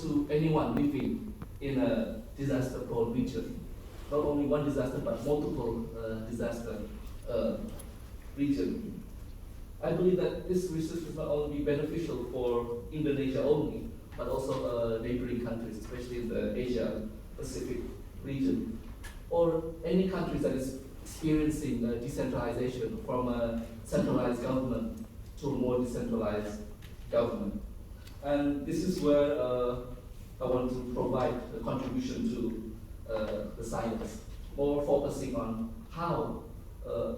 to anyone living in a disaster-prone region. Not only one disaster, but multiple disaster region. I believe that this research will not only be beneficial for Indonesia only, but also neighboring countries, especially in the Asia-Pacific region, or any countries that is experiencing decentralization from a centralized government to a more decentralized government. And this is where I want to provide a contribution to the science, more focusing on how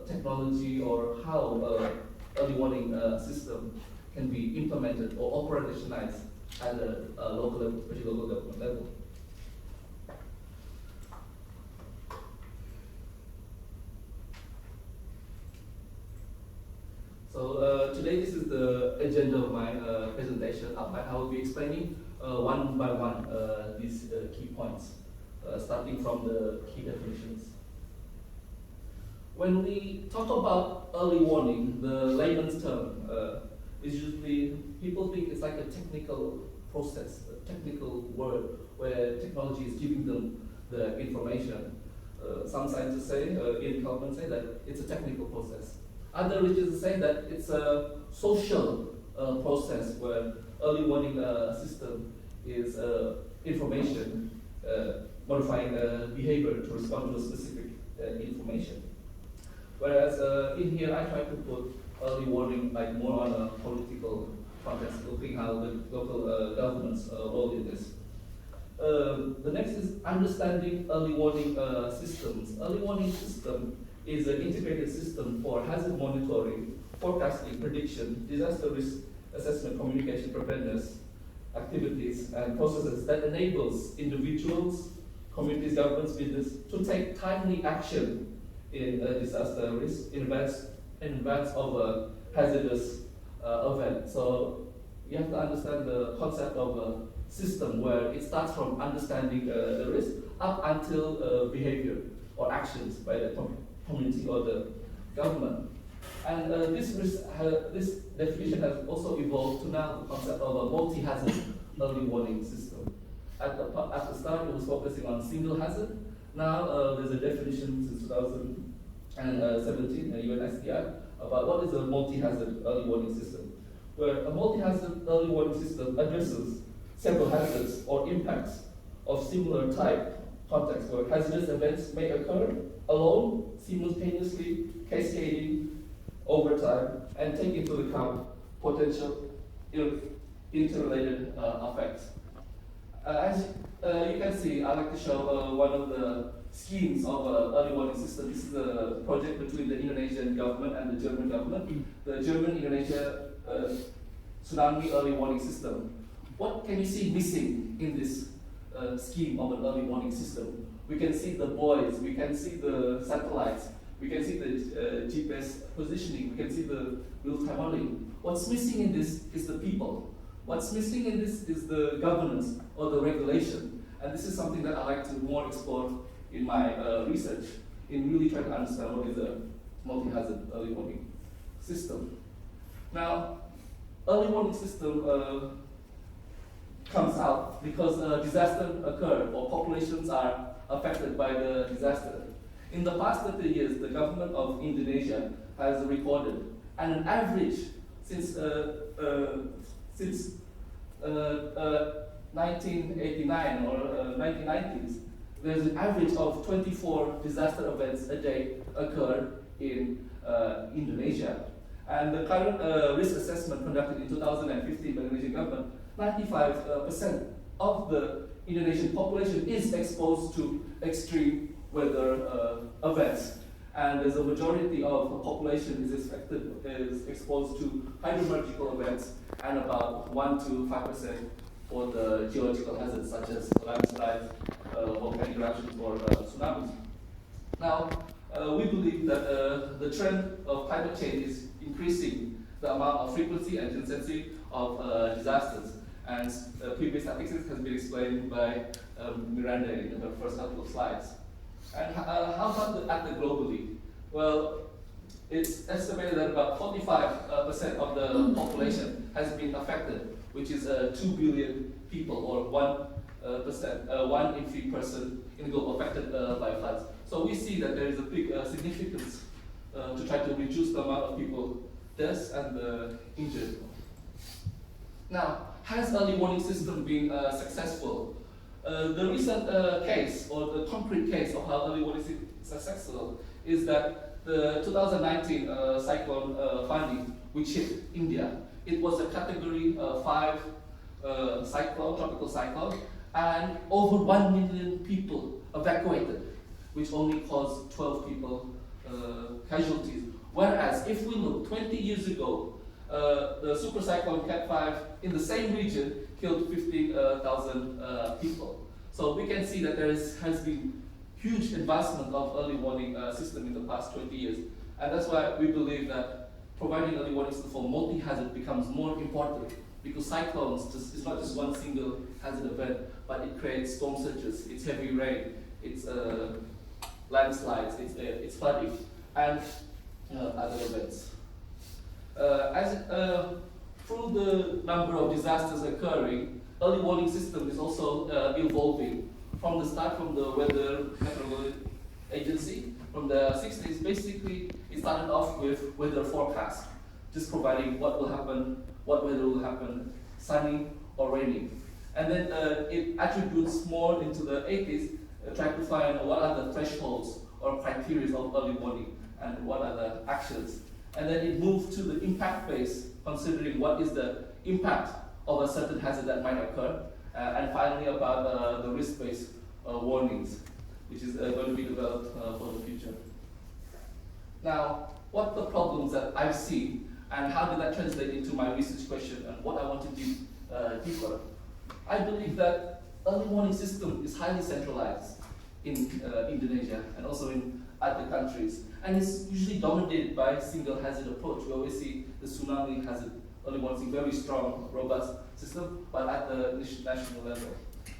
technology or how early warning system can be implemented or operationalized at a local level, especially local government level. So today this is the agenda of my presentation. I will be explaining one by one these key points, starting from the key definitions. When we talk about early warning, the layman's term is usually, people think it's like a technical process, a technical word where technology is giving them the information. Some scientists say, Ian Kaufman say that it's a technical process. Other religions say that it's a social process where early warning system is information modifying behavior to respond to a specific information. Whereas in here I try to put early warning like more on a political context, looking how the local governments role in this. The next is understanding early warning systems. Early warning system is an integrated system for hazard monitoring, forecasting, prediction, disaster risk assessment, communication, preparedness, activities, and processes that enables individuals, communities, governments, business to take timely action in disaster risk in advance of a hazardous event. So you have to understand the concept of a system where it starts from understanding the risk up until behavior or actions by the community or the government. And this definition has also evolved to now the concept of a multi-hazard early warning system. At the start, it was focusing on single hazard. Now there's a definition since 2017, UNSDI, about what is a multi-hazard early warning system, where a multi-hazard early warning system addresses several hazards or impacts of similar type context where hazardous events may occur alone, simultaneously, cascading over time, and take into account potential interrelated effects. As you can see, I like to show one of the schemes of early warning system. This is a project between the Indonesian government and the German government. The German-Indonesia tsunami early warning system. What can you see missing in this scheme of an early warning system? We can see the buoys, we can see the satellites, we can see the GPS positioning, we can see the real-time modeling. What's missing in this is the people. What's missing in this is the governance or the regulation. And this is something that I like to more explore in my research, in really trying to understand what is a multi-hazard early warning system. Now, early warning system comes out because a disaster occurred or populations are affected by the disaster. In the past 30 years, the government of Indonesia has recorded, and an average since 1989 or 1990s, there's an average of 24 disaster events a day occur in Indonesia. And the current risk assessment conducted in 2015 by the Indonesian government, 95% of the Indonesian population is exposed to extreme weather events. And there's a majority of the population is exposed to hydrological events, and about 1 to 5% for the geological hazards such as landslides, volcanic eruptions, or tsunamis. Now, we believe that the trend of climate change is increasing the amount of frequency and intensity of disasters. And previous statistics has been explained by Miranda in her first couple of slides. And how about at the globally? Well, it's estimated that about 45% of the population has been affected which is 2 billion people, or 1 in 3 person in the globe affected by floods. So we see that there is a big significance to try to reduce the amount of people deaths and injured. Now, has early warning system been successful? The recent case, or the concrete case of how early warning is successful, is that the 2019 cyclone Fani, which hit India. It was a category 5 cyclone, tropical cyclone, and over 1 million people evacuated, which only caused 12 people casualties. Whereas if we look 20 years ago, the super cyclone Cat 5 in the same region killed 50,000 people. So we can see that there has been huge advancement of early warning system in the past 20 years. And that's why we believe that providing early warning system for multi-hazard becomes more important, because cyclones is not just one single hazard event, but it creates storm surges, it's heavy rain, it's landslides, it's flooding, and other events. Through the number of disasters occurring, early warning system is also evolving. From the start, from the Weather Meteorology Agency, from the 60s, basically it started off with weather forecast, just providing what will happen, what weather will happen, sunny or raining. And then it attributes more into the 80s, trying to find what are the thresholds or criteria of early warning and what are the actions. And then it moved to the impact phase, considering what is the impact of a certain hazard that might occur, and finally about the risk-based warnings, which is going to be developed for the future. Now, what the problems that I've seen, and how did that translate into my research question, and what I want to dig deeper? I believe that early warning system is highly centralized in Indonesia and also in other countries, and it's usually dominated by a single hazard approach. We always see the tsunami hazard early warning, very strong, robust system, but at the national level.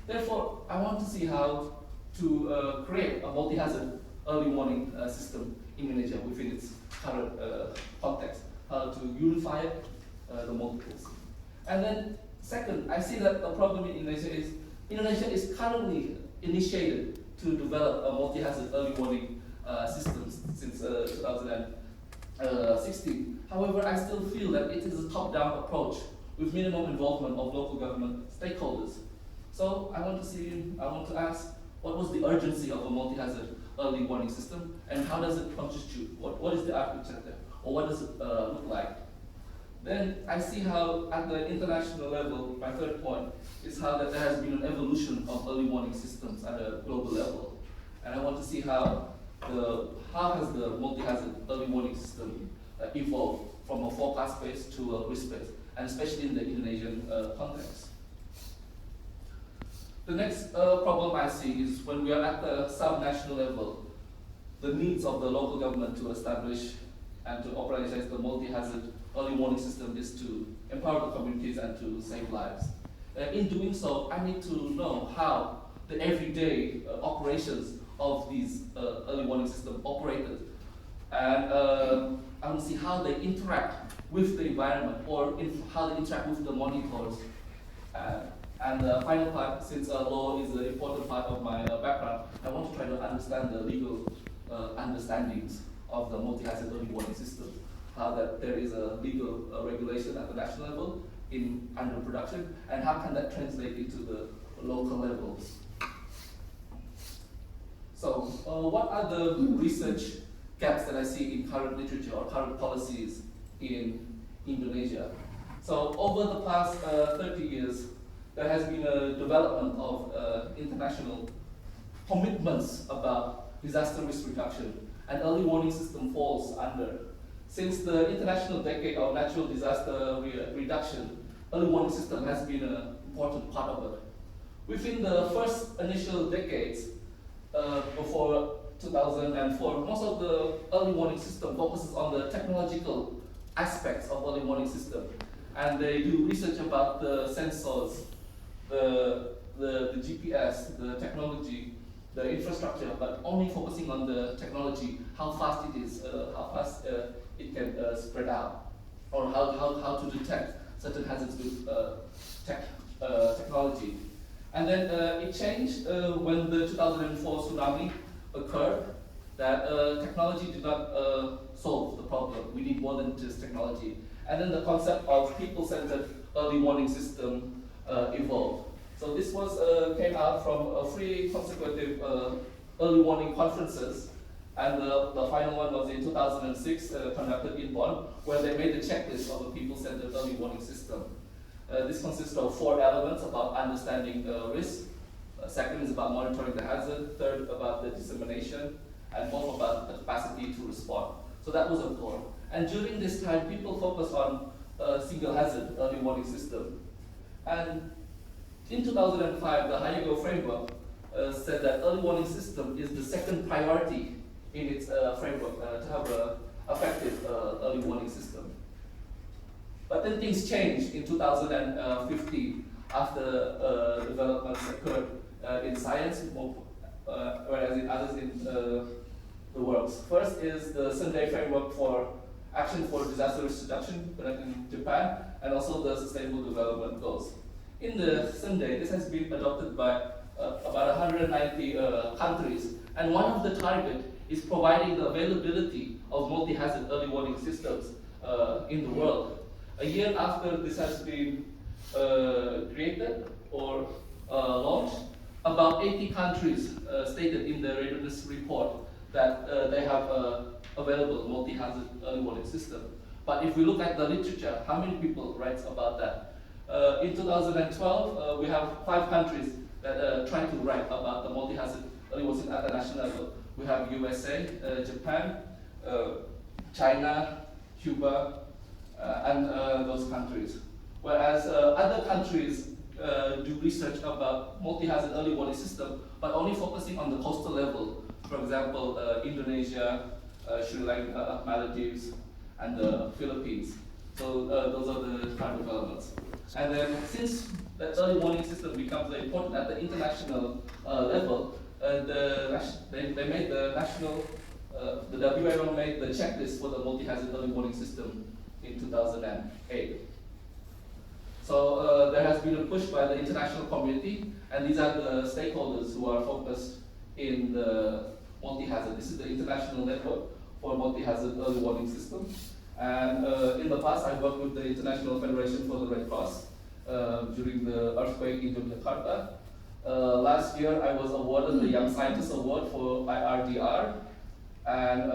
Therefore, I want to see how to create a multi-hazard early warning system in Indonesia within its current context, how to unify it, the multiples. And then second, I see that the problem in Indonesia is currently initiated to develop a multi-hazard early warning system since 2016. However, I still feel that it is a top-down approach with minimum involvement of local government stakeholders. So I want to ask, what was the urgency of a multi-hazard early warning system, and how does it constitute? What is the architecture, or what does it look like? Then I see how, at the international level, my third point is how that there has been an evolution of early warning systems at a global level, and I want to see how has the multi-hazard early warning system evolved from a forecast-based to a risk-based, and especially in the Indonesian context. The next problem I see is when we are at the sub-national level, the needs of the local government to establish and to operationalize the multi-hazard early warning system is to empower the communities and to save lives. In doing so, I need to know how the everyday operations of these early warning systems operated, and I want to see how they interact with the environment, or how they interact with the monitors. And the final part, since law is an important part of my background, I want to try to understand the legal understandings of the multi-hazard early warning system, how that there is a legal regulation at the national level under production, and how can that translate into the local levels. So, what are the research gaps that I see in current literature or current policies in Indonesia? So, over the past 30 years, there has been a development of international commitments about disaster risk reduction, and early warning system falls under. Since the International Decade of Natural Disaster Reduction, early warning system has been an important part of it. Within the first initial decades, before 2004, most of the early warning system focuses on the technological aspects of early warning system, and they do research about the sensors, the GPS, the technology, the infrastructure, but only focusing on the technology, how fast it is, how fast it can spread out, or how to detect certain hazards with technology. And then it changed when the 2004 tsunami occurred, that technology did not solve the problem. We need more than just technology. And then the concept of people-centered early warning system evolved. So this came out from 3 consecutive early warning conferences, and the final one was in 2006, conducted in Bonn, where they made a checklist of a people-centered early warning system. This consists of 4 elements about understanding risk. Second is about monitoring the hazard. Third, about the dissemination. And fourth, about the capacity to respond. So that was a core. And during this time, people focused on a single hazard early warning system. And in 2005, the Higher framework said that early warning system is the second priority in its framework to have an effective early warning system. But then things changed in 2015 after developments occurred in science, whereas in others in the works. First is the Sendai framework for action for disaster risk reduction in Japan, and also the Sustainable Development Goals. In the Sendai, this has been adopted by about 190 countries, and one of the targets is providing the availability of multi-hazard early warning systems in the world. A year after this has been created or launched, about 80 countries stated in the readiness report that they have available multi-hazard early warning system. But if we look at the literature, how many people write about that? In 2012, we have 5 countries that try to write about the multi-hazard early warning system at the national level. We have USA, Japan, China, Cuba, and those countries. Whereas other countries do research about multi-hazard early warning system, but only focusing on the coastal level. For example, Indonesia, Sri Lanka, Maldives, and the Philippines. So those are the current developments. And then since the early warning system becomes very important at the international level, they made the national, the WHO made the checklist for the multi-hazard early warning system in 2008. So there has been a push by the international community, and these are the stakeholders who are focused in the multi-hazard. This is the international network for multi-hazard early warning system. And in the past, I worked with the International Federation for the Red Cross during the earthquake in Yogyakarta. Last year, I was awarded the Young Scientist Award for IRDR, and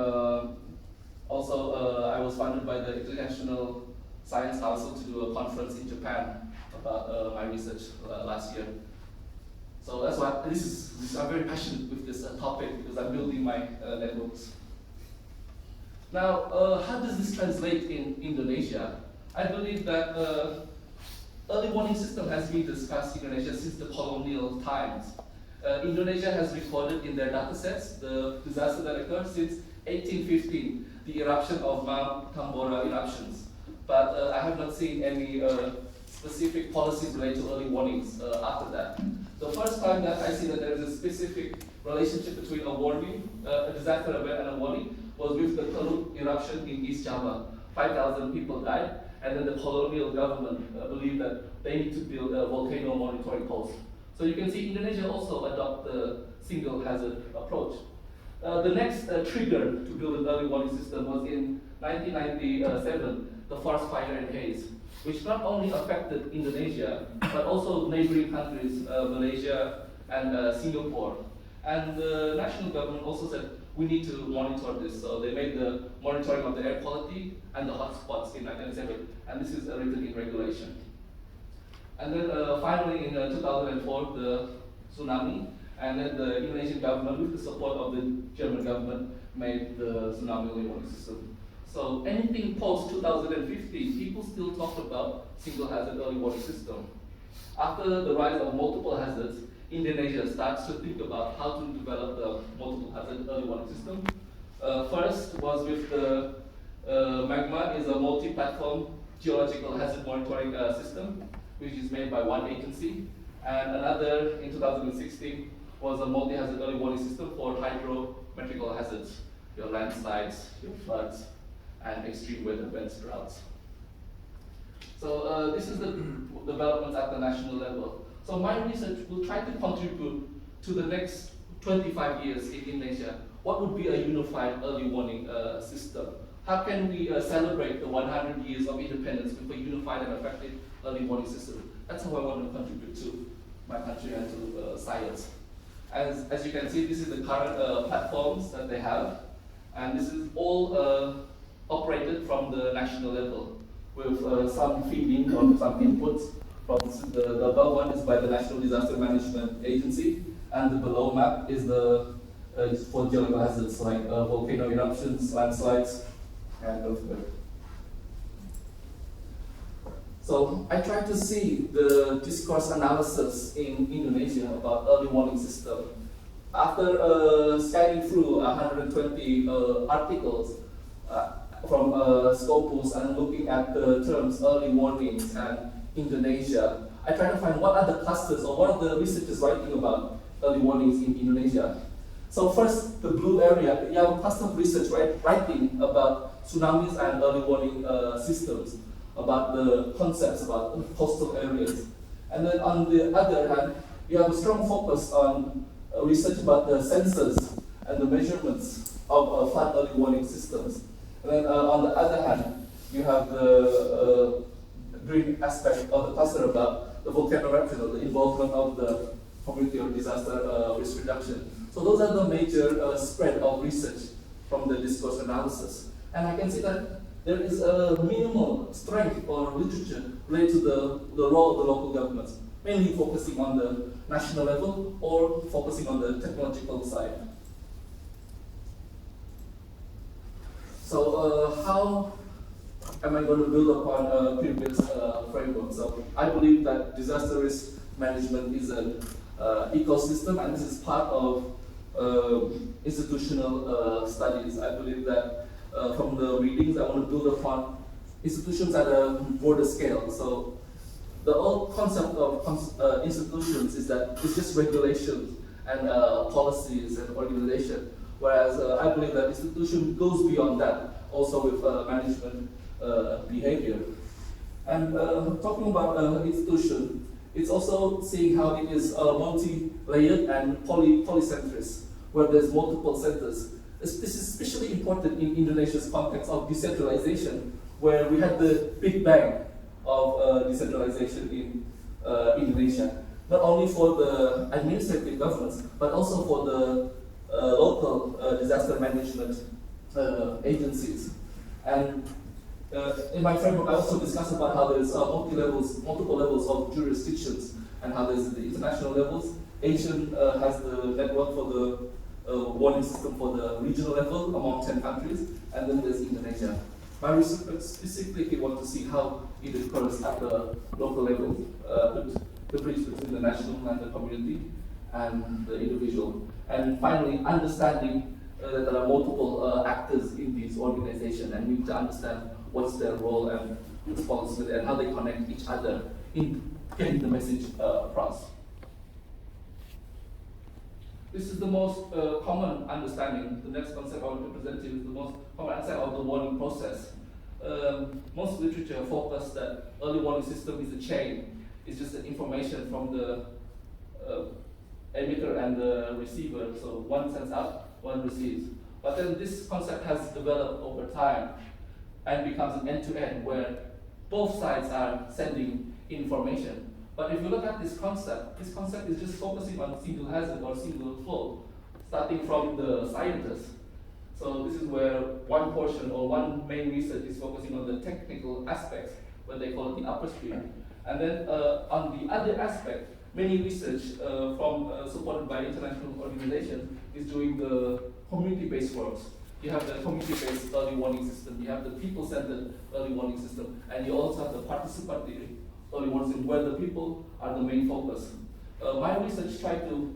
also I was funded by the International Science Council to do a conference in Japan about my research last year. So that's why I'm very passionate with this topic, because I'm building my networks. Now, how does this translate in Indonesia? I believe that early warning system has been discussed in Indonesia since the colonial times. Indonesia has recorded in their datasets the disaster that occurred since 1815, the eruption of Mount Tambora eruptions. But I have not seen any specific policies related to early warnings after that. The first time that I see that there is a specific relationship between a warning, a disaster event and a warning, was with the Teluk eruption in East Java. 5,000 people died, and then the colonial government believed that they need to build a volcano monitoring post. So you can see Indonesia also adopt the single hazard approach. The next trigger to build an early warning system was in 1997, the forest fire in MHEWS, which not only affected Indonesia, but also neighboring countries, Malaysia and Singapore. And the national government also said, we need to monitor this. So they made the monitoring of the air quality and the hotspots in 1997, and this is written in regulation. And then finally in 2004, the tsunami, and then the Indonesian government, with the support of the German government, made the tsunami early warning system. So anything post-2015, people still talk about single hazard early warning system. After the rise of multiple hazards, Indonesia starts to think about how to develop the multiple hazard early warning system. First was with the MAGMA, is a multi-platform geological hazard monitoring system, which is made by one agency. And another, in 2016, was a multi-hazard early warning system for hydrometrical hazards, your landslides, your floods, and extreme weather events, droughts. So this is the development at the national level. So my research will try to contribute to the next 25 years in Indonesia. What would be a unified early warning system? How can we celebrate the 100 years of independence with a unified and effective early warning system? That's how I want to contribute to my country and to science. As you can see, this is the current platforms that they have, and this is all operated from the national level with some feeding or some inputs. From the above one is by the National Disaster Management Agency, and the below map is the for geological hazards like volcano eruptions, landslides, and earthquake. So I tried to see the discourse analysis in Indonesia about early warning system. After scanning through 120 articles from Scopus and looking at the terms early warnings and Indonesia, I tried to find what are the clusters or what are the researchers writing about early warnings in Indonesia. So first, the blue area, you have a cluster of research writing about tsunamis and early warning systems, about the concepts about coastal areas. And then on the other hand, you have a strong focus on research about the sensors and the measurements of flood early warning systems. And then on the other hand, you have the green aspect of the cluster about the volcano eruption or the involvement of the community or disaster risk reduction. So those are the major spread of research from the discourse analysis. And I can see that there is a minimal strength or literature related to the role of the local governments, mainly focusing on the national level or focusing on the technological side. So how am I going to build upon a previous framework? So I believe that disaster risk management is an ecosystem, and this is part of institutional studies. I believe that from the readings, I want to build upon institutions at a broader scale. So the whole concept of institutions is that it's just regulations and policies and organization, whereas I believe that institution goes beyond that, also with management behavior. And talking about institution, it's also seeing how it is multi-layered and polycentrist, where there's multiple centers. This is especially important in Indonesia's context of decentralization, where we had the big bang of decentralization in Indonesia, not only for the administrative governments, but also for the local disaster management agencies. And in my framework, I also discuss about how there's multiple levels of jurisdictions, and how there's the international levels. Asian has the network for the warning system for the regional level among 10 countries, and then there's Indonesia. My research specifically want to see how it occurs at the local level, the bridge between the national and the community and the individual. And finally, understanding that there are multiple actors in these organizations, and we need to understand what's their role and responsibility and how they connect each other in getting the message across. This is the most common understanding. The next concept I want to present to you is the most common understanding of the warning process. Most literature focus that early warning system is a chain. It's just an information from the emitter and the receiver. So one sends out, one receives. But then this concept has developed over time and becomes an end-to-end where both sides are sending information. But if you look at this concept is just focusing on single hazard or single fault, starting from the scientists. So this is where one portion or one main research is focusing on the technical aspects, what they call the upper stream. And then on the other aspect, many research supported by international organizations is doing the community-based works. You have the community-based early warning system, you have the people-centered early warning system, and you also have the participatory early warning system where the people are the main focus. My research tried to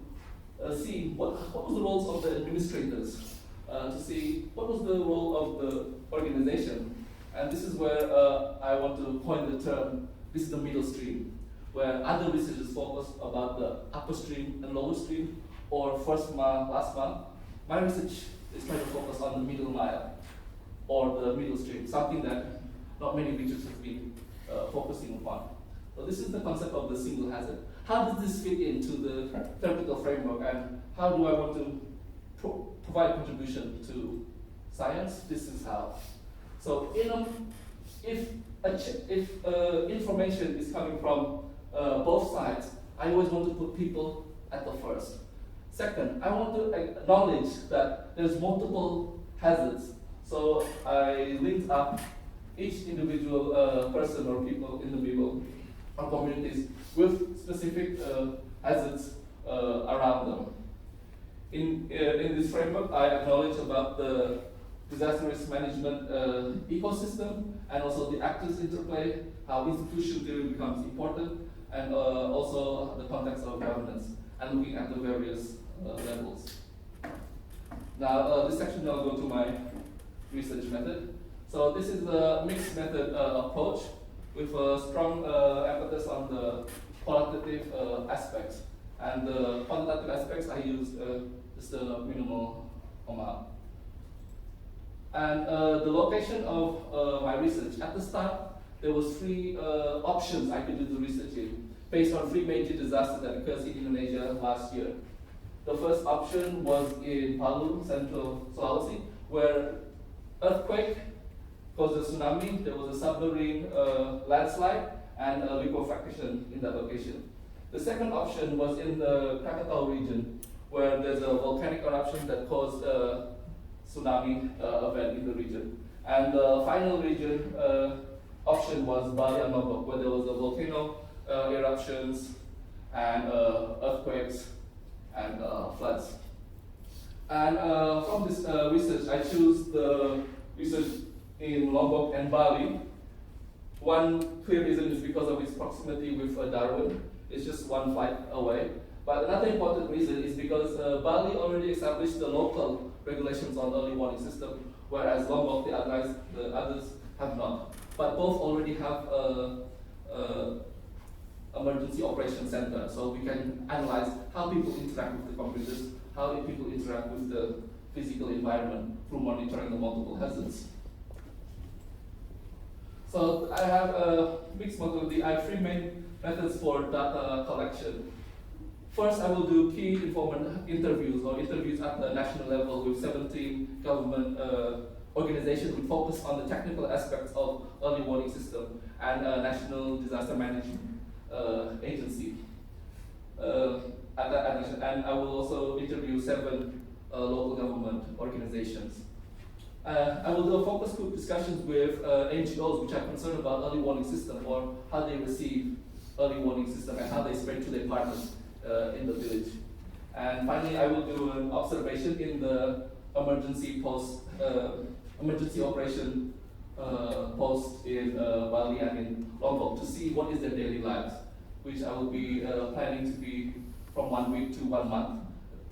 see what was the roles of the administrators, to see what was the role of the organization. And this is where I want to coin the term, this is the middle stream, where other researchers focus about the upper stream and lower stream, or first mile, last mile. My research is trying to focus on the middle mile, or the middle stream, something that not many researchers have been focusing upon. So this is the concept of the single hazard. How does this fit into the theoretical framework, and how do I want to provide contribution to science? This is how. So if information is coming from both sides, I always want to put people at the first. Second, I want to acknowledge that there's multiple hazards. So I linked up each individual person or people in the middle or communities with specific hazards around them. In this framework, I acknowledge about the disaster risk management ecosystem and also the actors interplay, how institution theory becomes important, and also the context of governance, and looking at the various levels. Now, this section I'll go to my research method. So this is a mixed method approach with a strong emphasis on the qualitative aspects. And the quantitative aspects I use just a minimal amount. And the location of my research, at the start, there was three options I could do the research in, based on three major disasters that occurred in Indonesia last year. The first option was in Palu, central Sulawesi, where earthquake caused a tsunami, there was a submarine landslide, and a liquefaction in that location. The second option was in the Krakatau region, where there's a volcanic eruption that caused a tsunami event in the region. And the final region option was Bali and Lombok, where there was a volcano eruptions and earthquakes and floods. And from this research, I choose the research in Lombok and Bali. One clear reason is because of its proximity with Darwin. It's just one flight away. But another important reason is because Bali already established the local regulations on early warning system, whereas Lombok, the others have not. But both already have emergency operation center, so we can analyze how people interact with the computers, how people interact with the physical environment through monitoring the multiple hazards. So I have a mixed methodology. I have three main methods for data collection. First, I will do key informant interviews or interviews at the national level with 17 government organizations with focus on the technical aspects of early warning system and national disaster management agency. And I will also interview 7 local government organizations. I will do a focus group discussions with NGOs which are concerned about early warning system or how they receive early warning system and how they spread to their partners in the village. And finally, I will do an observation in the emergency operation post in Bali and in Lombok to see what is their daily lives, which I will be planning to be from 1 week to 1 month,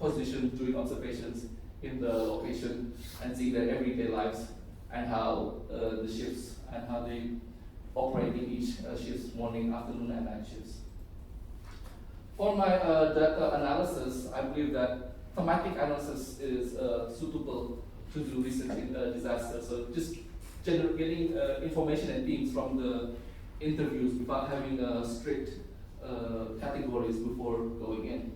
positioned doing observations in the location and see their everyday lives and how the shifts and how they operate in each shifts, morning, afternoon, and night shifts. For my data analysis, I believe that thematic analysis is suitable to do research in disaster. So just getting information and themes from the interviews without having strict categories before going in.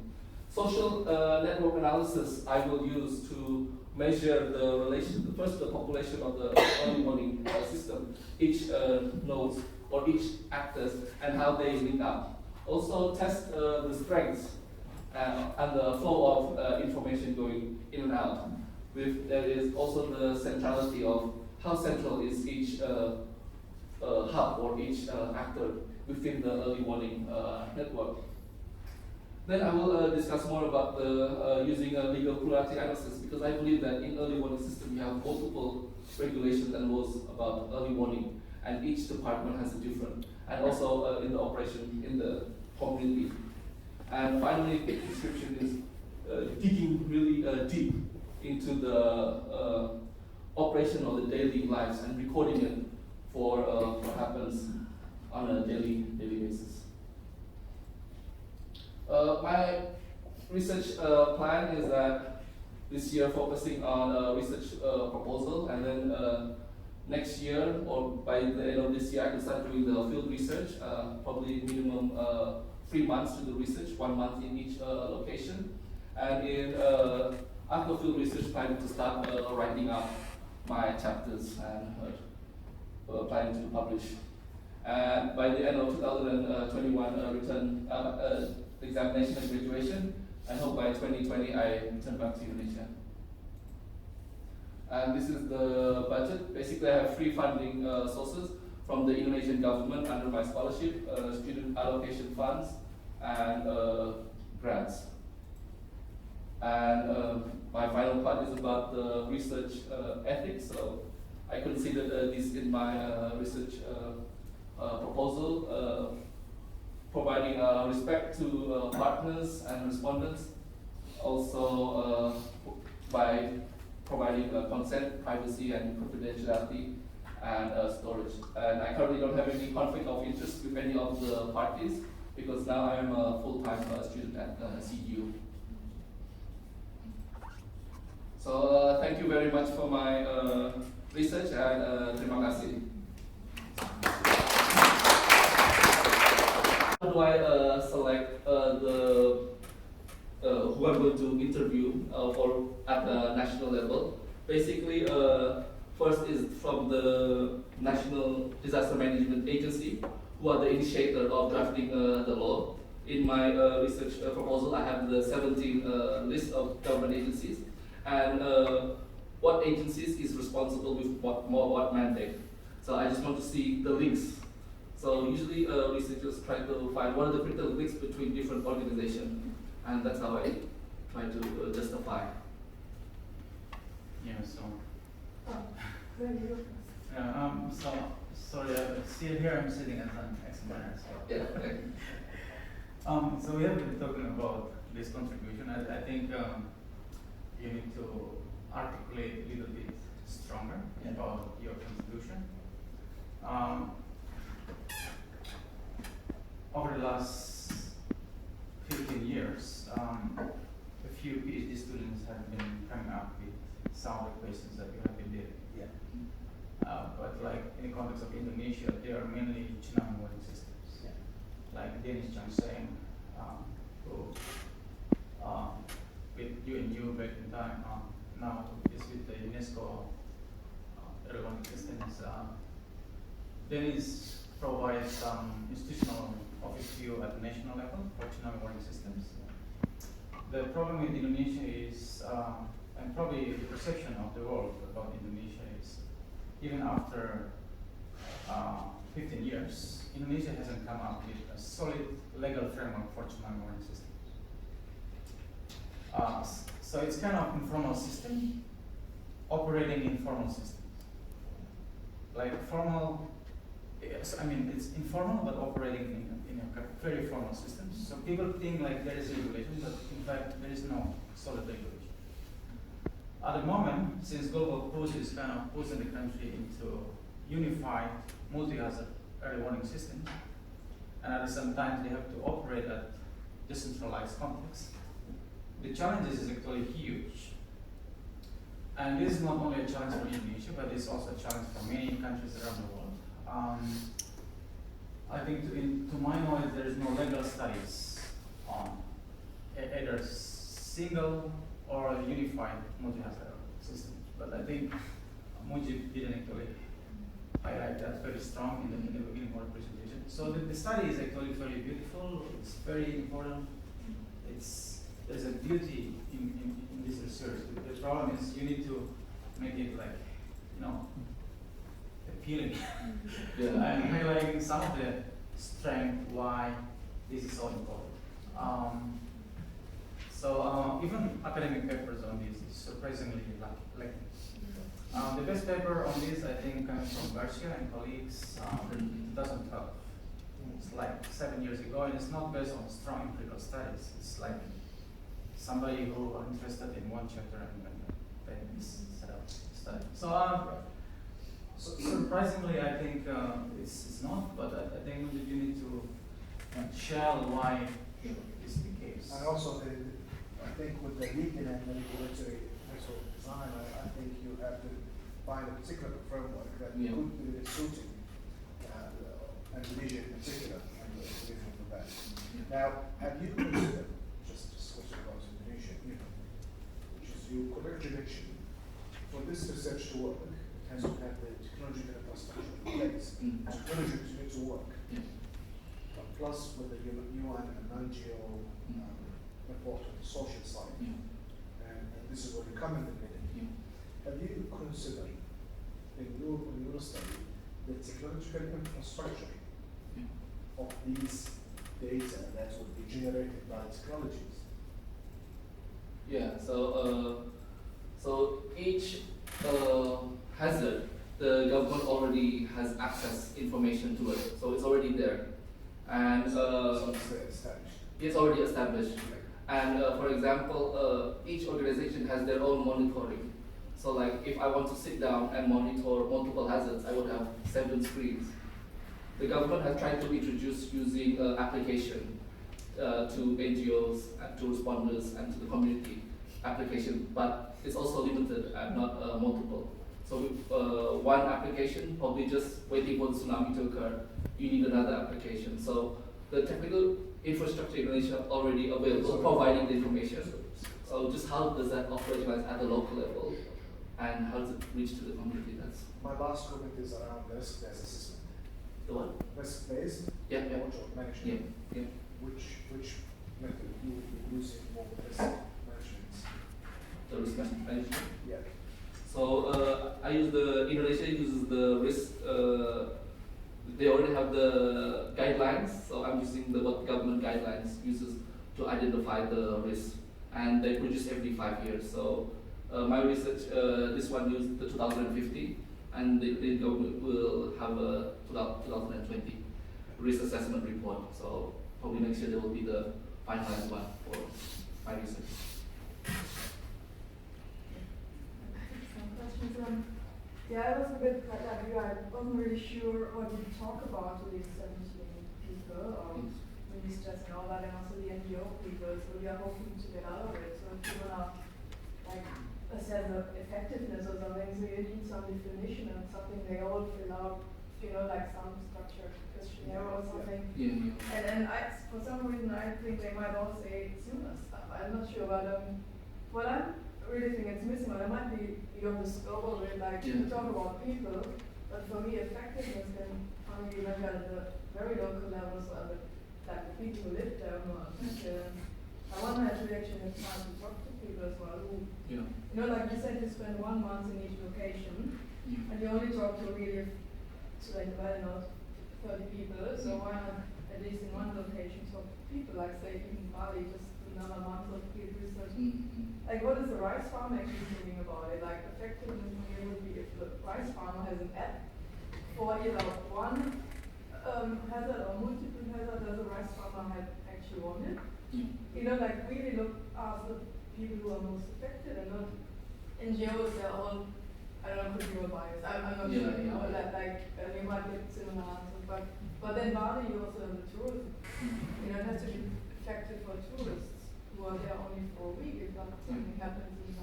Social network analysis I will use to measure the relation, first the population of the early warning system, each nodes or each actors and how they link up. Also test the strengths and the flow of information going in and out. There is also the centrality of how central is each hub or each actor within the early warning network. Then I will discuss more about the using a legal plurality analysis, because I believe that in early warning system you have multiple regulations and laws about early warning, and each department has a different, and also in the operation in the community. And finally, the description is digging really deep into the operation of the daily lives and recording it for what happens on a daily basis. My research plan is that this year focusing on research proposal, and then next year or by the end of this year, I can start doing the field research, probably minimum 3 months to do research, 1 month in each location. And after field research, planning to start writing up my chapters and planning to publish. And by the end of 2021, return examination and graduation. I hope by 2020 I return back to Indonesia. And this is the budget. Basically, I have free funding sources from the Indonesian government under my scholarship, student allocation funds, and grants. And my final part is about the research ethics. So I considered this in my research proposal, providing respect to partners and respondents, also by providing consent, privacy, and confidentiality, and storage. And I currently don't have any conflict of interest with any of the parties because now I am a full-time student at CU. So thank you very much for my research and terima kasih. How do I select who I'm going to interview for at the national level? Basically, first is from the National Disaster Management Agency, who are the initiator of drafting the law. In my research proposal, I have the 17 list of government agencies and what agencies is responsible with what mandate. So I just want to see the links. So usually researchers try to find what are the critical links between different organizations, and that's how I try to justify. Yeah, so. So sorry, see here I'm sitting as an examiner. So. Yeah. So we have been talking about this contribution. I think you need to articulate a little bit stronger about your contribution. Over the last 15 years, a few Ph.D. students have been coming up with some of the questions that you have been dealing with. But like in the context of Indonesia, they are mainly tsunami warning systems. Like Dennis Chang saying, who with UNU back in time, now is with the UNESCO early warning systems. Dennis provides some institutional office view at the national level for tsunami warning systems. The problem with Indonesia is, and probably the perception of the world about Indonesia is, even after 15 years, Indonesia hasn't come up with a solid legal framework for tsunami warning systems. So it's kind of informal system operating in formal systems. Like formal, yes, I mean it's informal but operating in a very formal system. So people think like there is regulation, but in fact there is no solid regulation. At the moment, since global push is kind of pushing the country into unified multi-hazard early warning systems, and at the same time they have to operate at decentralized context, the challenges is actually huge. And this is not only a challenge for Indonesia, but it's also a challenge for many countries around the world. I think to my knowledge, there is no legal studies on either single or unified multi-hazard systems. But I think Mujib didn't actually highlight that very strong in the beginning of the presentation. So the study is actually very beautiful. It's very important. There's a beauty in this research. The problem is you need to make it like, appealing. I'm highlighting some of the strength why this is so important. Even academic papers on this is surprisingly lacking. The best paper on this, I think, comes from Garcia and colleagues in 2012. It's like 7 years ago, and it's not based on strong empirical studies. It's like somebody who are interested in one chapter and then set up study. So surprisingly, I think it's not, but I think you need to share why this is the case. And also, I think with the legal and the regulatory actual design, I think you have to find a particular framework that Yeah. could be suiting Indonesia in particular and the solution for that. Now, have you considered, just switching about Indonesia, which is you correct your direction, for this research to work, it has to have the technological infrastructure in place. Technology continues to work. Yeah. But plus with the UN and non-geo report on the social side, and this is where we come in the middle. Have you considered in your study the technological infrastructure of these data that would be generated by technologies? Yeah. So each hazard, the government already has access information to it, so it's already there, and So it's established. it's already established. And for example, each organization has their own monitoring. So like if I want to sit down and monitor multiple hazards, I would have 7 screens. The government has tried to introduce using application to NGOs, and to responders, and to the community application, but it's also limited and not multiple. So one application, probably just waiting for the tsunami to occur, you need another application. So the technical infrastructure in Indonesia already available, providing the information. So just how does that operationalize at the local level, and how does it reach to the community? That's My last comment is around the risk-based assessment. the one. Risk-based Yeah, yeah. approach of management. Yeah. Which method you would be using for risk management? The risk management. Yeah. So Indonesia uses the risk. They already have the guidelines, so I'm using what government guidelines uses to identify the risk, and they produce every 5 years. So my research, this one used the 2050, and the government will have a 2020 risk assessment report. So probably next year there will be the finalized one for my research. Some questions. Yeah, I was a bit like you. I wasn't really sure what you talk about to these 17 people, ministers and all that, and also the NGO people. So we are hoping to get out of it. So if you wanna like assess the effectiveness or something, so you need some definition and something they all fill out. Like some structured questionnaire or something. Yeah. And then for some reason, I think they might all say similar stuff. I'm not sure, but what I really think it's missing, or it might be beyond the scope of it, like you talk about people, but for me, effectiveness can only be measured at the very local level, so like the people who live there who are affected. I want to actually have time to talk to people as well who, like you said, you spend 1 month in each location, and you only talk to really, like, I don't know, 30 people, so why not at least in one location talk to people, like say even Bali, just another month of field research. Like what is the rice farmer actually thinking about it? Like effectiveness for me would be if the rice farmer has an app for either one hazard or multiple hazard, does the rice farmer have actually want it? Like really ask the people who are most affected and not NGOs, they're all, I don't know, could be all biased. I'm not sure, you might get similar answers, but then Bali you also have the tourism. It has to be effective for tourists who are there only for a week. If something happens in a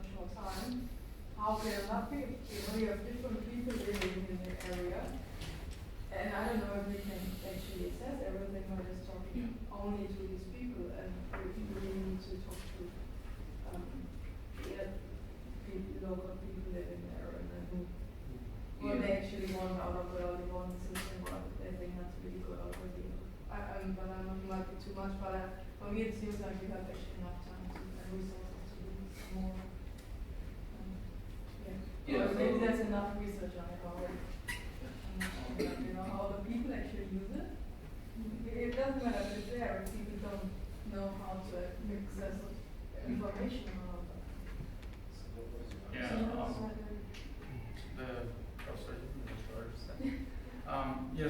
short time, how can it not be? You have different people living in the area, and I don't know if we can actually assess everything by just talking only to these people, and we really need to talk to local people living there, and then what they actually want out of it, or they want to and what they think that's really good out of it. But I know it might be too much, but for me it seems like we have actually enough time and resources to do some more. Maybe there's enough research on it already. How the people actually use it. It doesn't matter if it's there, if people don't know how to access information about that.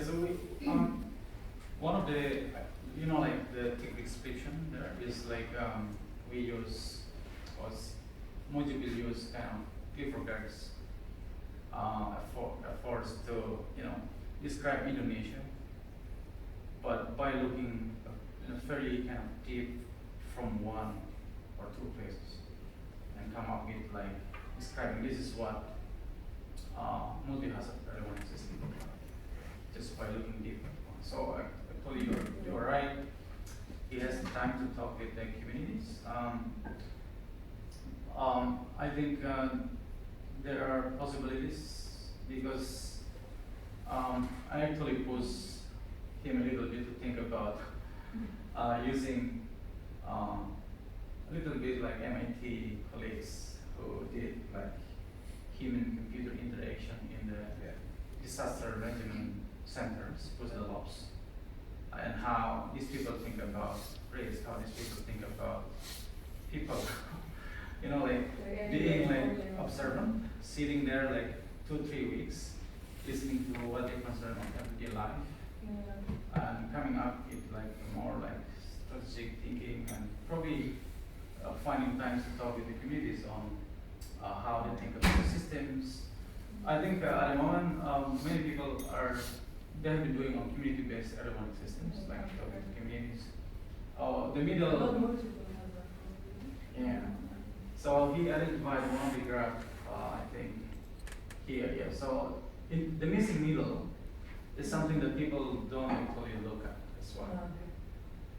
So we, one of the, like the technical description there is like we use, Mujiburrahman use kind of cliffhangers efforts to describe Indonesia, but by looking fairly kind of deep from 1 or 2 places and come up with like describing this is what multi-hazard early warning system just by looking deeper. So actually, you're right. He has time to talk with the communities. I think there are possibilities because I actually pushed him a little bit to think about using a little bit like MIT colleagues who did like human-computer interaction in the disaster management centers, LOPs, and how these people think about risk, how these people think about people, you know, like being like observant, sitting there like 2-3 weeks, listening to what they concern on everyday life, and coming up with like more like strategic thinking and probably finding times to talk with the communities on how they think about the systems. I think at the moment many people they have been doing on community-based early warning systems, like talking to communities. The middle, yeah. So he identified one of the graph, I think, here, yeah. So in the missing middle is something that people don't actually look at as well.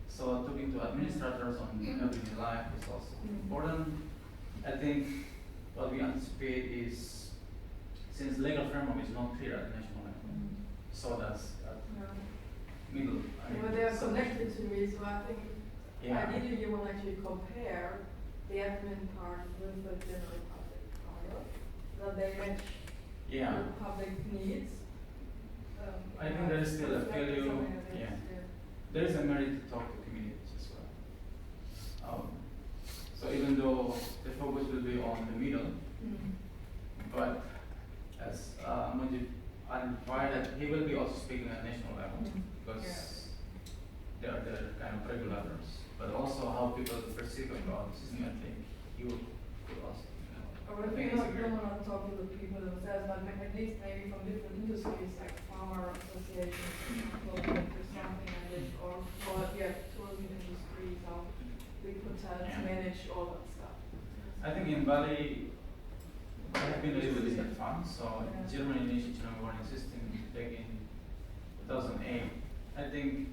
So talking to administrators on everyday life is also important. I think what we anticipate is, since legal framework is not clear at the national level, so that's at middle. But they are connected to me, so I think ideally you will actually compare the admin part with the general public part, that they match the public needs. I think there is still a value. There is a merit to talk to communities as well. So even though the focus will be on the middle, but as Mujib identified, he will be also speaking at national level because they are the kind of regulators, but also how people perceive about the system. I think you could also. Or if you don't want to talk to the people themselves, but at least maybe from different industries like farmer associations, looking into something like this, or tourism industries, how big hotels manage all that stuff. I think in Bali, I have been a little bit advanced. So Germany initiated tsunami warning system back in 2008. I think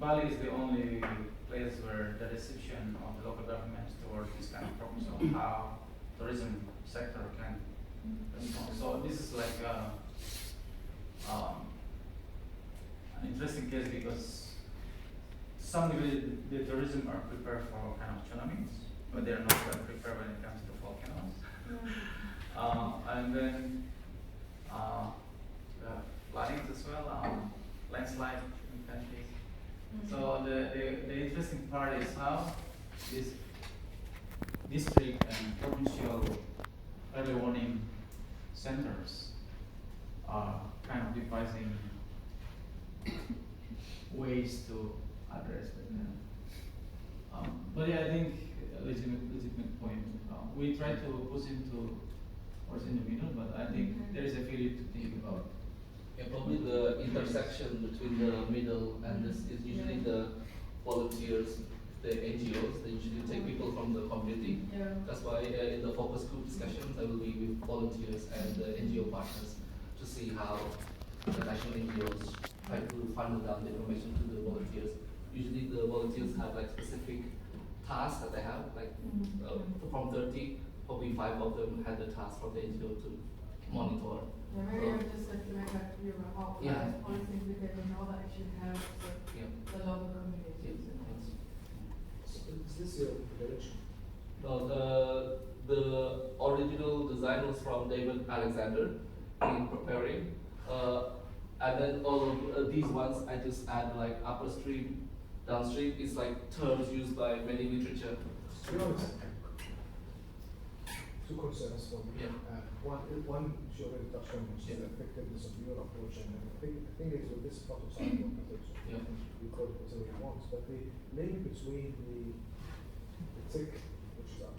Bali is the only place where the reception of the local governments towards this kind of problems of how tourism sector can respond. So this is like an interesting case because some degree the tourism are prepared for kind of tsunamis, but they are not well prepared when it comes to volcanoes. And then floodings as well, landslide in countries. So the interesting part is how this district and provincial early warning centers are kind of devising ways to address that. But I think a legitimate point. We try to push into what's in the middle, but I think there is a field to think about. Yeah, probably the intersection between the middle and this is usually the volunteers, the NGOs. They usually take people from the community. That's why in the focus group discussions, I will be with volunteers and the NGO partners to see how the national NGOs try to funnel down the information to the volunteers. Usually the volunteers have like specific tasks that they have, like from 30, probably 5 of them had the task from the NGO to monitor. Maybe I'm just like to make that clear about how policy implications and how that actually helps the local communities. So is this your direction? No, the original design was from David Alexander in preparing. And then all of these ones, I just add like upstream, downstream. It's like terms used by many literature. To be honest, two concerns for me. One you already touched on, which is the effectiveness of your approach, and I think it's with this prototype method, you call it whatever you want, but the link between the tech, which is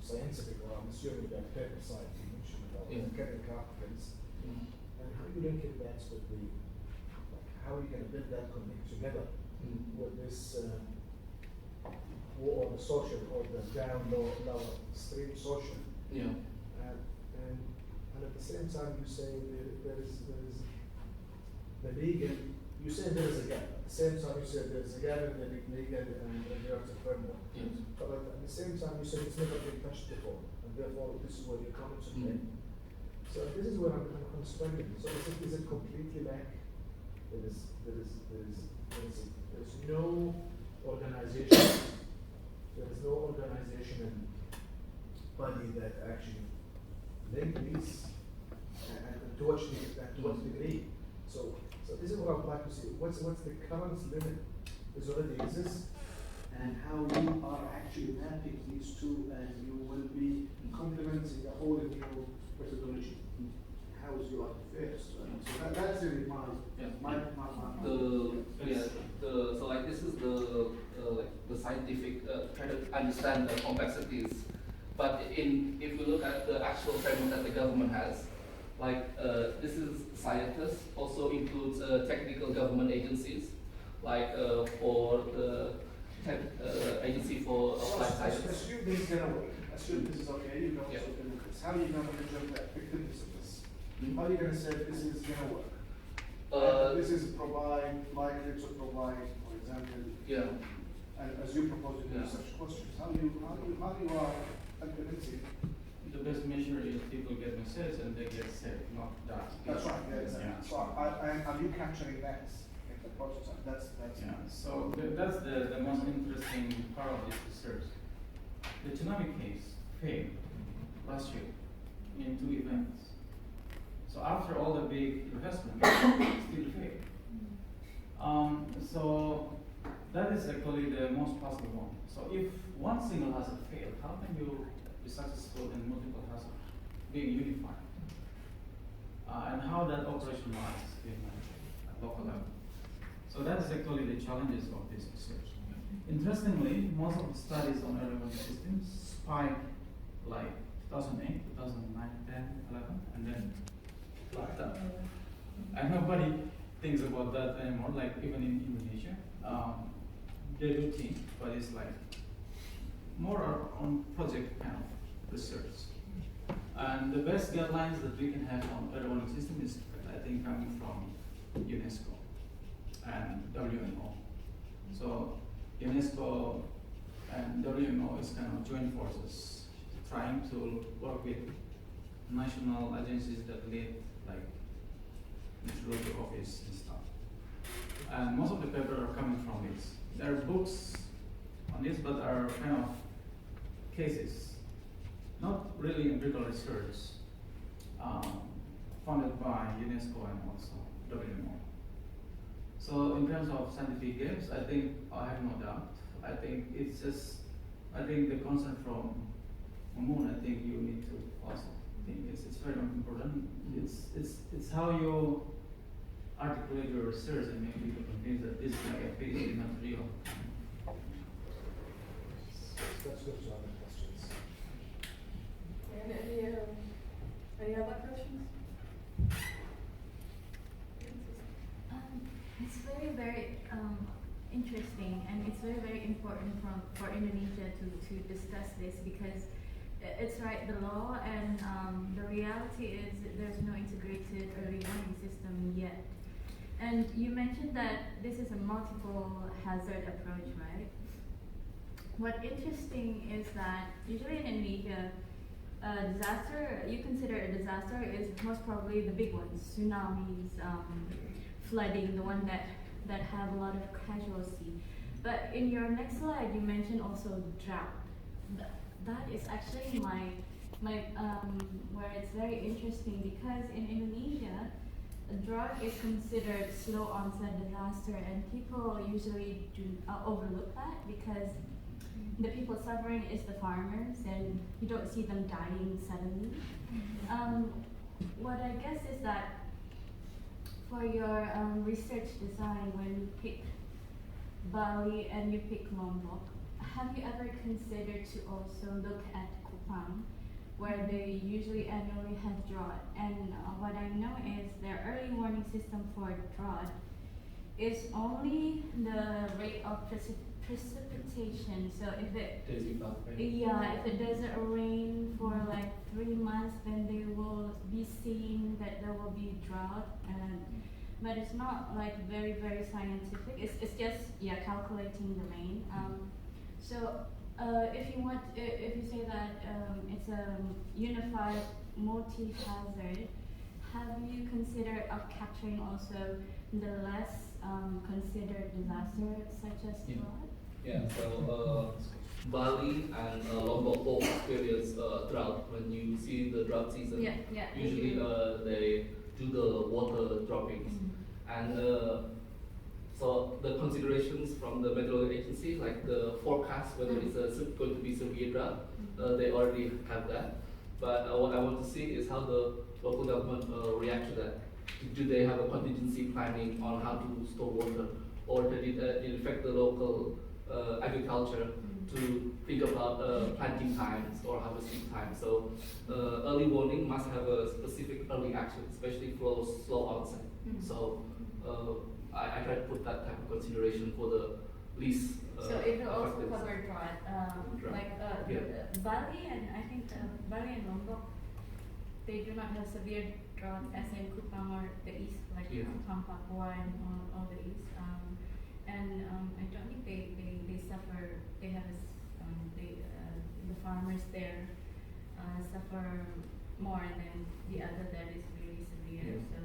scientific, or I'm assuming the empirical side you mentioned about chemical articles, and how you link it that with the, like, how are you going to build that connect together with this, or the social, or the down lower stream social. And and at the same time you say there is the legal, you say there is a gap. At the same time you say there is a gap in the legal and regulatory framework. Yes. But at the same time you say it's never been touched before, and therefore this is where you come into play. So this is where I'm struggling. So is it completely lack? There is no organization. There is no organizational body that actually link these and to what degree. So this is what I would like to see. What's the current limit is already exists, and how you are actually mapping these two, and you will be complementing a whole new methodology. How is your affairs? So that's really my. So like this is the scientific try to understand the complexities, but if we look at the actual framework that the government has, like this is scientists, also includes technical government agencies, like for the agency for applied science. Assume this is gonna work. Assume this is okay. You know, so this. How are you gonna measure the effectiveness of this? How are you gonna say this is gonna work? This is likely to provide, for example, and as you propose in such questions, how you are implementing? The best measure is people get messages and they get sick, not that. That's right. Yeah, exactly. So are you capturing that in the prototype? That's So that's the most interesting part of this research. The tsunami case failed last year in 2 events. So after all the big investment, it still failed. So that is actually the most possible one. So if one single hazard failed, how can you be successful in multiple hazards being unified? And how that operationalized in local level. So that is actually the challenges of this research. Interestingly, most of the studies on early warning systems spiked like 2008, 2009, 10, 11, and then flat out. And nobody thinks about that anymore, like even in Indonesia. They do think, but it's like more on project kind of research. And the best guidelines that we can have on early warning system is, I think, coming from UNESCO and WMO. So UNESCO and WMO is kind of joint forces, trying to work with national agencies that lead, like meteorology office and stuff. And most of the papers are coming from this. There are books on this, but are kind of cases, not really empirical research, funded by UNESCO and also WMO. So in terms of scientific gaps, I think I have no doubt. I think it's just, I think the concern from Moon, I think you need to also think it's very important. It's how you articulate your research and make people convinced that this is like a PhD material. Let's go to other questions. Any other questions? It's very interesting, and it's very important for Indonesia to discuss this, because it's right, the law and the reality is that there's no integrated early warning system yet. And you mentioned that this is a multiple hazard approach, right? What's interesting is that usually in Indonesia, disaster, you consider a disaster is most probably the big ones, tsunamis, flooding, the one that have a lot of casualty. But in your next slide, you mentioned also drought. That is actually my where it's very interesting, because in Indonesia, drought is considered slow onset disaster, and people usually do overlook that, because the people suffering is the farmers, and you don't see them dying suddenly. What I guess is that for your research design, when you pick Bali and you pick Lombok, have you ever considered to also look at Kupang, where they usually annually have drought? And what I know is their early warning system for drought is only the rate of precipitation. So if it Days without rain. if it doesn't rain for like 3 months, then they will be seeing that there will be drought. And but it's not like very scientific. It's just calculating the rain. So if you want, if you say that it's a unified multi-hazard, have you considered of capturing also the less considered disasters such as drought? Yeah, so Bali and Lombok both experience drought. When you see the drought season, usually they do the water droppings. And so the considerations from the meteorology agency, like the forecast, whether it's going to be severe drought, they already have that. But what I want to see is how the local government react to that. Do they have a contingency planning on how to store water, or did it affect the local agriculture to think about planting times or harvesting times? So early warning must have a specific early action, especially for slow onset. So I try to put that type of consideration for the least so it will also affected. cover drought, Bali and I think Bali and Lombok, they do not have severe drought as in Kupang or the east, like Kupang, Papua and all the east. And I don't think they suffer. They have the farmers there suffer more than the other that is really severe. So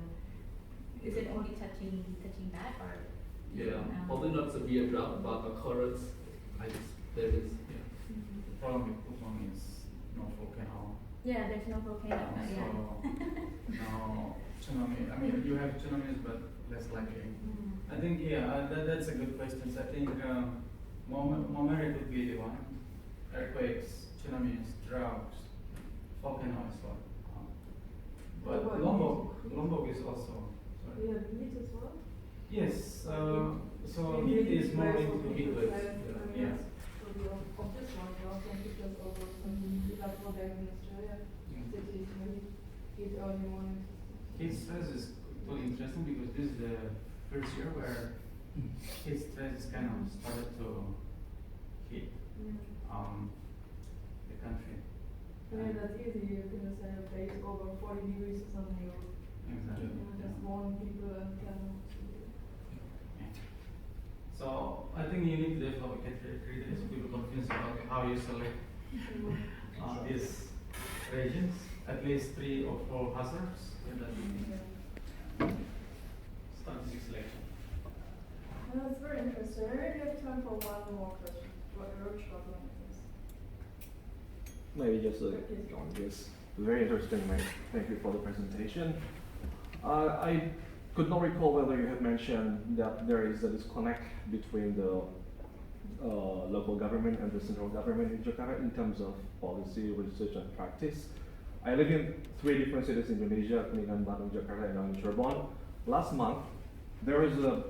is it only touching that or? Probably not severe drought, but occurrence, there is. The problem with Kupang is no volcano. Yeah, there's no volcano. So no tsunami. I mean, you have tsunamis, but less likely. I think that's a good question. I think Momeri would be the one. Earthquakes, tsunamis, droughts, volcano as well. But Lombok is also. Sorry. We have heat as well. Yes. So heat is more into heat waves. Yeah. So we of this one, we also have pictures of like what they have in Australia, cities where heat early morning. Heat stress is totally interesting because this is the first year where heat stress kind of started to hit the country. Yeah, that's easy. You can just say, okay, it's over 40 degrees or something, or Exactly. just warn people and tell them. So I think you need to develop a criteria so people confused about how you select these regions, at least 3 or 4 hazards. Strategic selection. Well, that's very interesting. I already have time for one more question. What workshop on this? Maybe just on this. Very interesting, mate. Thank you for the presentation. I could not recall whether you had mentioned that there is a disconnect between the local government and the central government in Jakarta in terms of policy, research, and practice. I live in 3 different cities in Indonesia, Kuningan, Bandung, Jakarta, and now in Cirebon. Last month, there was a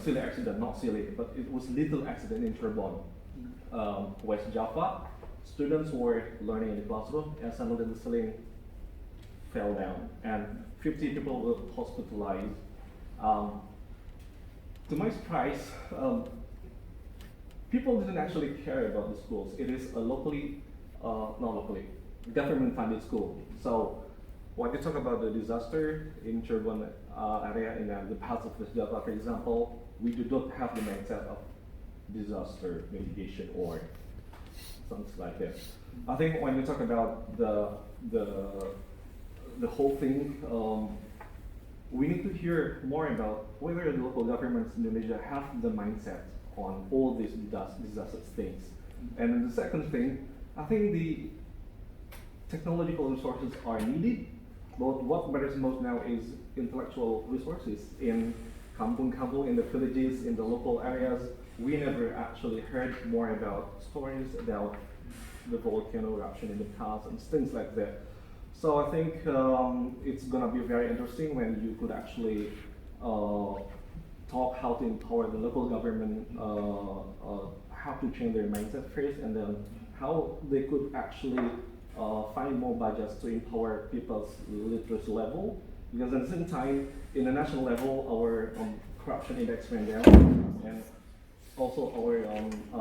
silly accident, not silly, but it was little accident in Cirebon, West Java. Students were learning in the classroom, and suddenly the ceiling fell down, and 50 people were hospitalized. To my surprise, people didn't actually care about the schools. It is a government-funded school. So when you talk about the disaster in Cirebon area, in the parts of West Java, for example, we do not have the mindset of disaster mitigation or something like that. I think when you talk about the whole thing, we need to hear more about whether the local governments in Indonesia have the mindset on all these disaster things. And then the second thing, I think the technological resources are needed, but what matters most now is intellectual resources in kampung-kampung, in the villages, in the local areas. We never actually heard more about stories about the volcano eruption in the past and things like that. So I think it's gonna be very interesting when you could actually talk how to empower the local government, how to change their mindset first, and then how they could actually find more budgets to empower people's literacy level Because at the same time, in the national level, our corruption index went down, and also our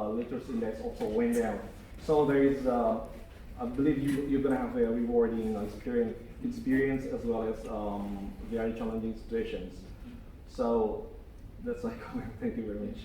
literacy index also went down. So there is, I believe you're going to have a rewarding experience as well as very challenging situations. So that's my comment. Thank you very much.